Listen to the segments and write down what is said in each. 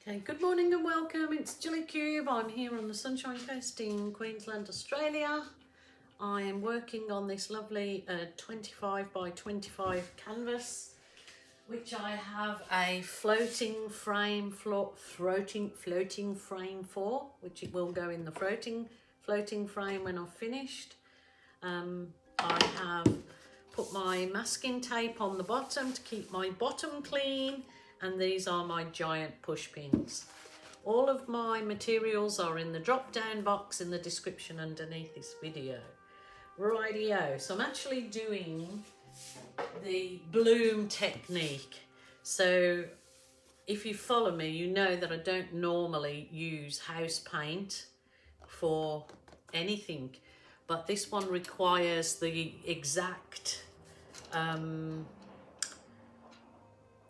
Okay, good morning and welcome. It's Jilly Cube. I'm here on the Sunshine Coast in Queensland, Australia. I am working on this lovely 25 by 25 canvas, which I have a floating frame for, which it will go in the floating frame when I've finished. I have put my masking tape on the bottom to keep my bottom clean, and these are my giant push pins. All of my materials are in the drop down box in the description underneath this video. Rightio, so I'm actually doing the bloom technique. So if you follow me, you know that I don't normally use house paint for anything, but this one requires the exact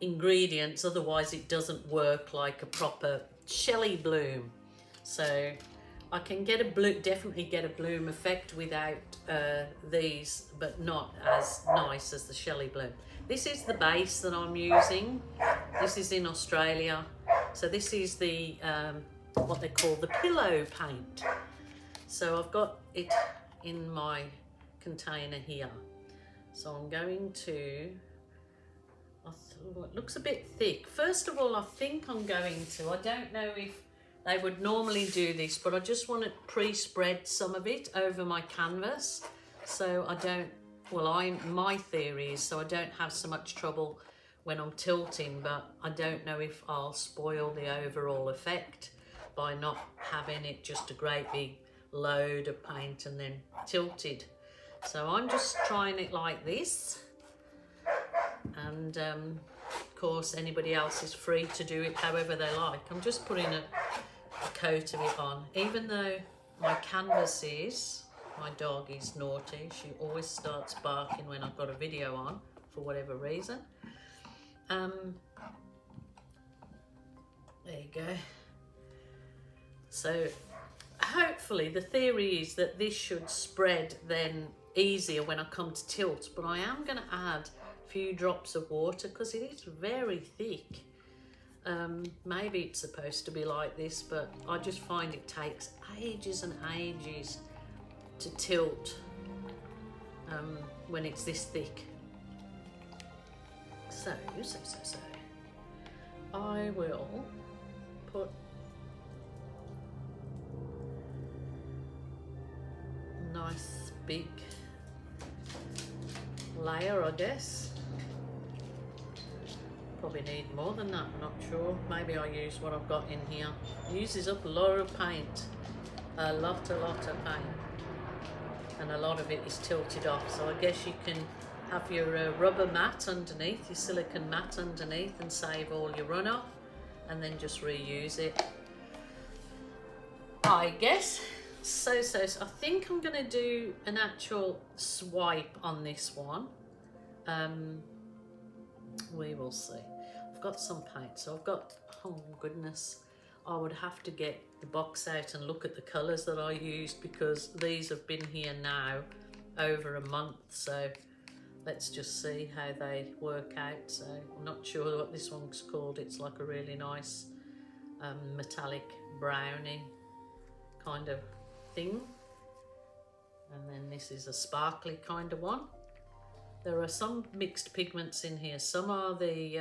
ingredients, otherwise it doesn't work like a proper Shelley bloom. So I can get definitely get a bloom effect without these, but not as nice as the Shelley bloom. This is the base that I'm using. This is in Australia, so this is the what they call the pillow paint. So I've got it in my container here, so I'm going to, it looks a bit thick. First of all, I think I'm going to, I don't know if they would normally do this, but I just want to pre-spread some of it over my canvas, so I don't, my theory is so I don't have so much trouble when I'm tilting, but I don't know if I'll spoil the overall effect by not having it just a great big load of paint and then tilted. So I'm just trying it like this, and of course anybody else is free to do it however they like. I'm just putting a coat of it on, even though my dog is naughty. She always starts barking when I've got a video on for whatever reason. There you go. So hopefully the theory is that this should spread then easier when I come to tilt, but I am going to add a few drops of water because it is very thick. Maybe it's supposed to be like this, but I just find it takes ages and ages to tilt when it's this thick. So I will put a nice big layer, I guess. Probably need more than that, I'm not sure. Maybe I use what I've got in here. It uses up a lot of paint, a lot of paint, and a lot of it is tilted off. So I guess you can have your rubber mat underneath, your silicone mat underneath, and save all your runoff, and then just reuse it, I guess. So I think I'm going to do an actual swipe on this one. We will see. I've got some paint, so I've got, oh goodness, I would have to get the box out and look at the colours that I used, because these have been here now over a month, so let's just see how they work out. So I'm not sure what this one's called. It's like a really nice metallic brownie kind of thing, and then this is a sparkly kind of one. There are some mixed pigments in here. Some are the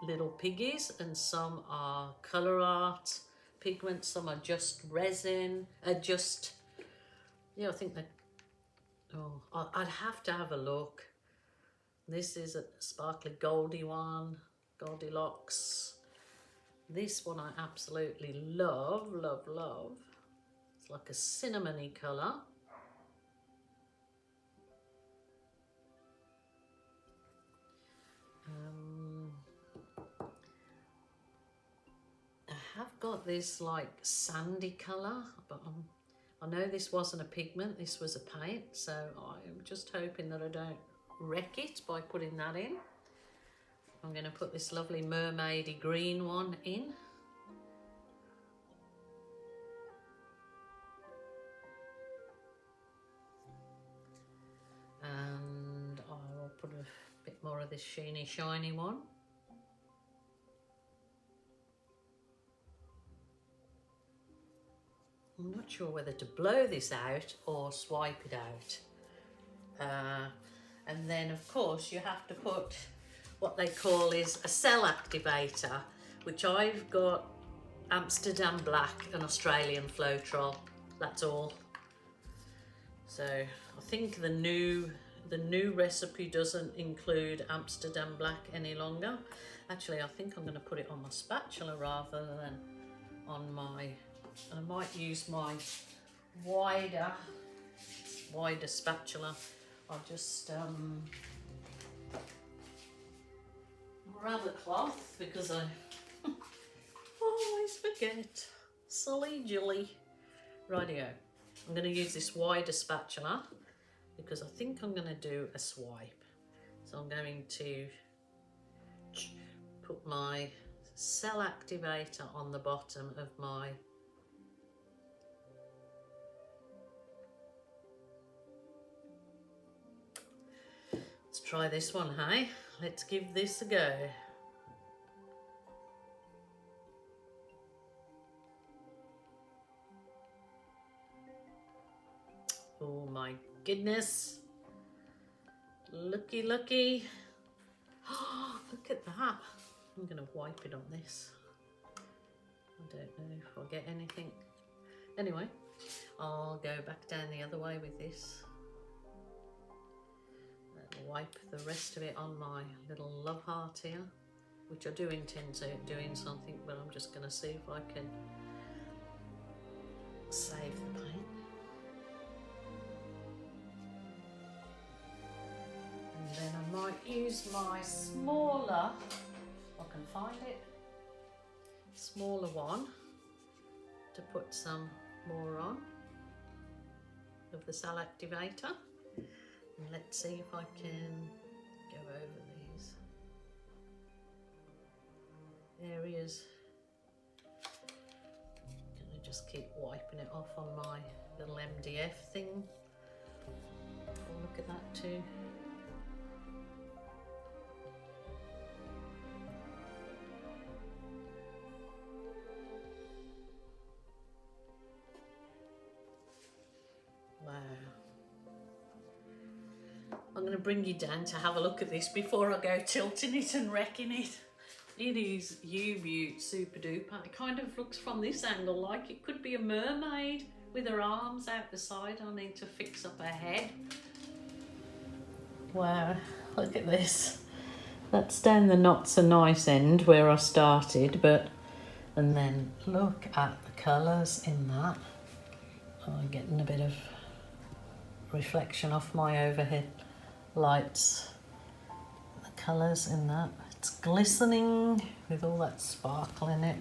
little piggies, and some are colour art pigments. Some are just resin. I think that, I'd have to have a look. This is a sparkly goldy one, Goldilocks. This one I absolutely love. It's like a cinnamony colour. I have got this like sandy colour, but I know this wasn't a pigment, this was a paint, so I'm just hoping that I don't wreck it by putting that in. I'm going to put this lovely mermaidy green one in. And I will put a bit more of this sheeny shiny one. I'm not sure whether to blow this out or swipe it out. And then of course you have to put what they call is a cell activator, which I've got Amsterdam Black and Australian Floetrol. That's all. So I think the new recipe doesn't include Amsterdam Black any longer. Actually, I think I'm going to put it on my spatula rather than on my, I might use my wider spatula. I'll just grab a cloth because I always forget. Silly Jilly. Rightio. I'm going to use this wider spatula because I think I'm going to do a swipe. So I'm going to put my cell activator on the bottom of my let's try this one, hey? Let's give this a go. Oh my goodness. Looky, looky. Oh, look at that. I'm going to wipe it on this. I don't know if I'll get anything. Anyway, I'll go back down the other way with this. And wipe the rest of it on my little love heart here, which I do intend to doing something, but I'm just going to see if I can save the paint. And then I might use my smaller, if I can find it, smaller one to put some more on of the cell activator. And let's see if I can go over these areas. I'm gonna just keep wiping it off on my little MDF thing. Oh, look at that too. Wow. I'm going to bring you down to have a look at this before I go tilting it and wrecking it. It is U-Beaut super duper. It kind of looks from this angle like it could be a mermaid with her arms out the side. I need to fix up her head. Wow, look at this. That's down the not so nice end where I started, but and then look at the colours in that. Oh, I'm getting a bit of reflection off my overhead lights. The colours in that, it's glistening with all that sparkle in it.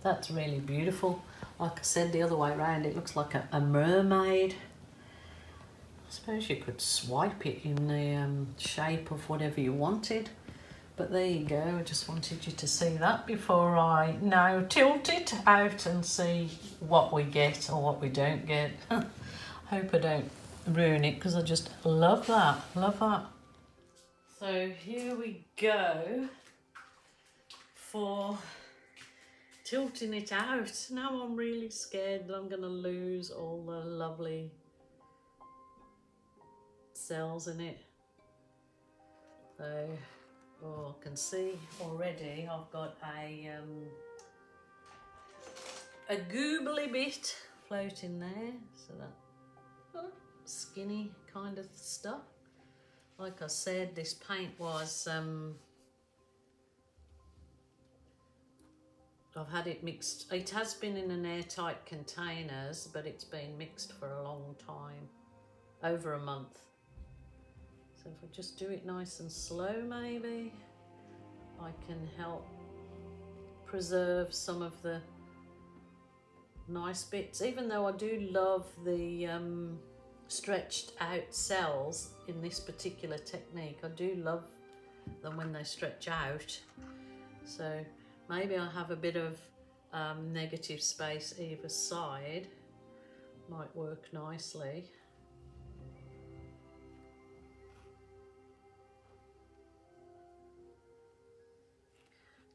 That's really beautiful. Like I said, the other way around, it looks like a mermaid. I suppose you could swipe it in the shape of whatever you wanted, but there you go. I just wanted you to see that before I now tilt it out and see what we get or what we don't get. Hope I don't ruin it because I just love that, love that. So here we go for tilting it out. Now I'm really scared that I'm going to lose all the lovely cells in it. So, oh, I can see already I've got a googly bit floating there, so that skinny kind of stuff. Like I said, this paint was I've had it mixed. It has been in an airtight containers, but it's been mixed for a long time, over a month. So if I just do it nice and slow, maybe I can help preserve some of the nice bits, even though I do love the stretched out cells in this particular technique. I do love them when they stretch out. So maybe I'll have a bit of negative space either side. Might work nicely.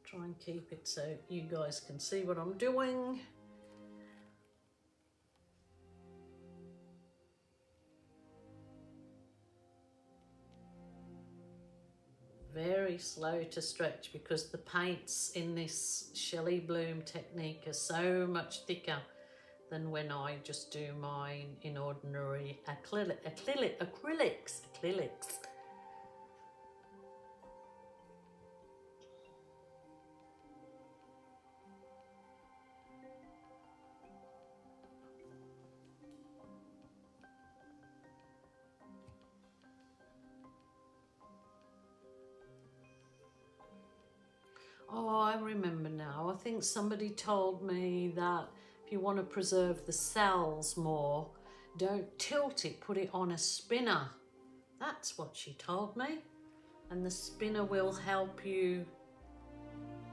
Try and keep it so you guys can see what I'm doing. very slow to stretch because the paints in this Shelley Bloom technique are so much thicker than when I just do mine in ordinary acrylics. Oh, I remember now. I think somebody told me that if you want to preserve the cells more, don't tilt it, put it on a spinner. That's what she told me. And the spinner will help you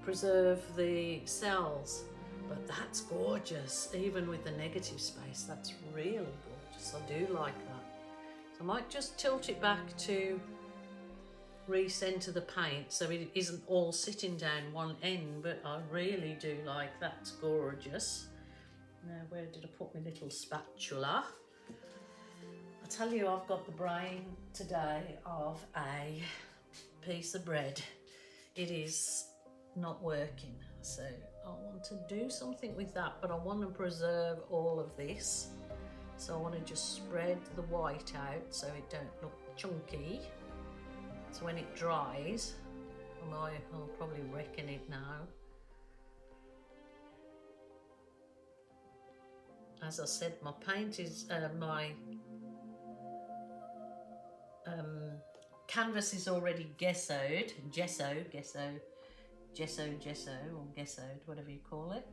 preserve the cells. But that's gorgeous, even with the negative space. That's really gorgeous. I do like that. So I might just tilt it back to recenter the paint so it isn't all sitting down one end, but I really do like that. It's gorgeous. Now, where did I put my little spatula? I tell you, I've got the brain today of a piece of bread. It is not working, so I want to do something with that, but I want to preserve all of this. So I want to just spread the white out so it don't look chunky. So when it dries, I'll probably reckon it now. As I said, my paint is, my canvas is already gessoed, or gessoed, whatever you call it.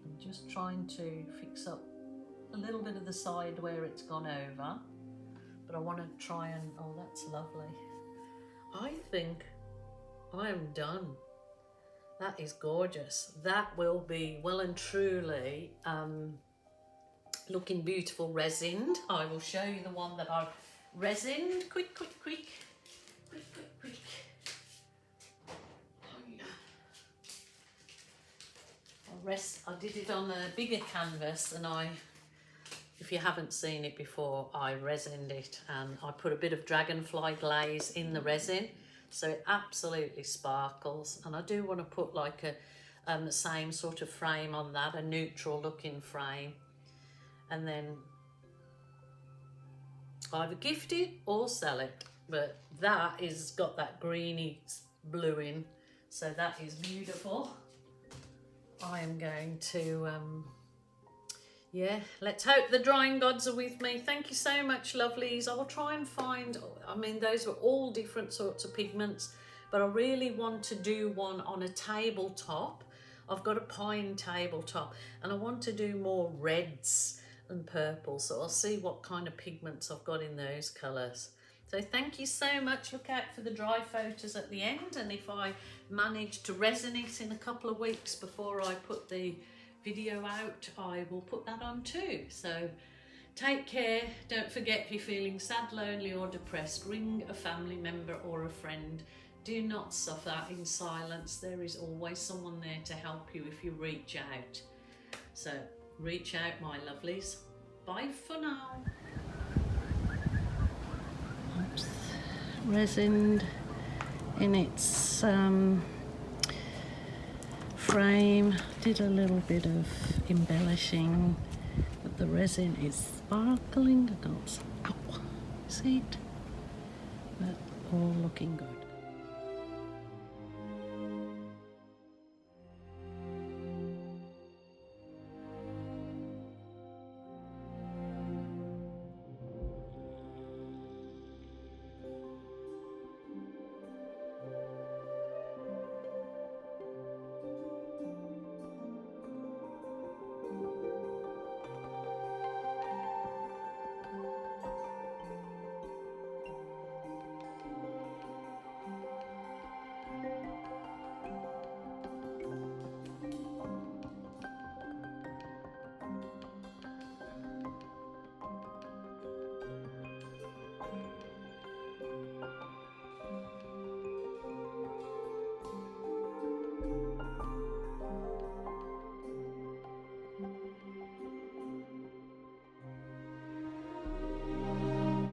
I'm just trying to fix up a little bit of the side where it's gone over. But I want to try and, oh, that's lovely. I think I am done. That is gorgeous. That will be well and truly looking beautiful resined. I will show you the one that I've resined. Quick. I did it on a bigger canvas, and if you haven't seen it before, I resined it and I put a bit of dragonfly glaze in the resin so it absolutely sparkles. And I do want to put like the same sort of frame on that, a neutral looking frame, and then either gift it or sell it. But that is got that greeny blue in, so that is beautiful. I am going to yeah, let's hope the drying gods are with me. Thank you so much, lovelies. I will try and find, I mean, those are all different sorts of pigments, but I really want to do one on a tabletop. I've got a pine tabletop, and I want to do more reds and purples. So I'll see what kind of pigments I've got in those colours. So thank you so much. Look out for the dry photos at the end, and if I manage to resin it in a couple of weeks before I put the video out, I will put that on too. So take care. Don't forget, if you're feeling sad, lonely or depressed, ring a family member or a friend. Do not suffer in silence. There is always someone there to help you if you reach out. So reach out, my lovelies. Bye for now. Oops. Resined in its frame. Did a little bit of embellishing, but the resin is sparkling. I can't, ow, see it? But all looking good.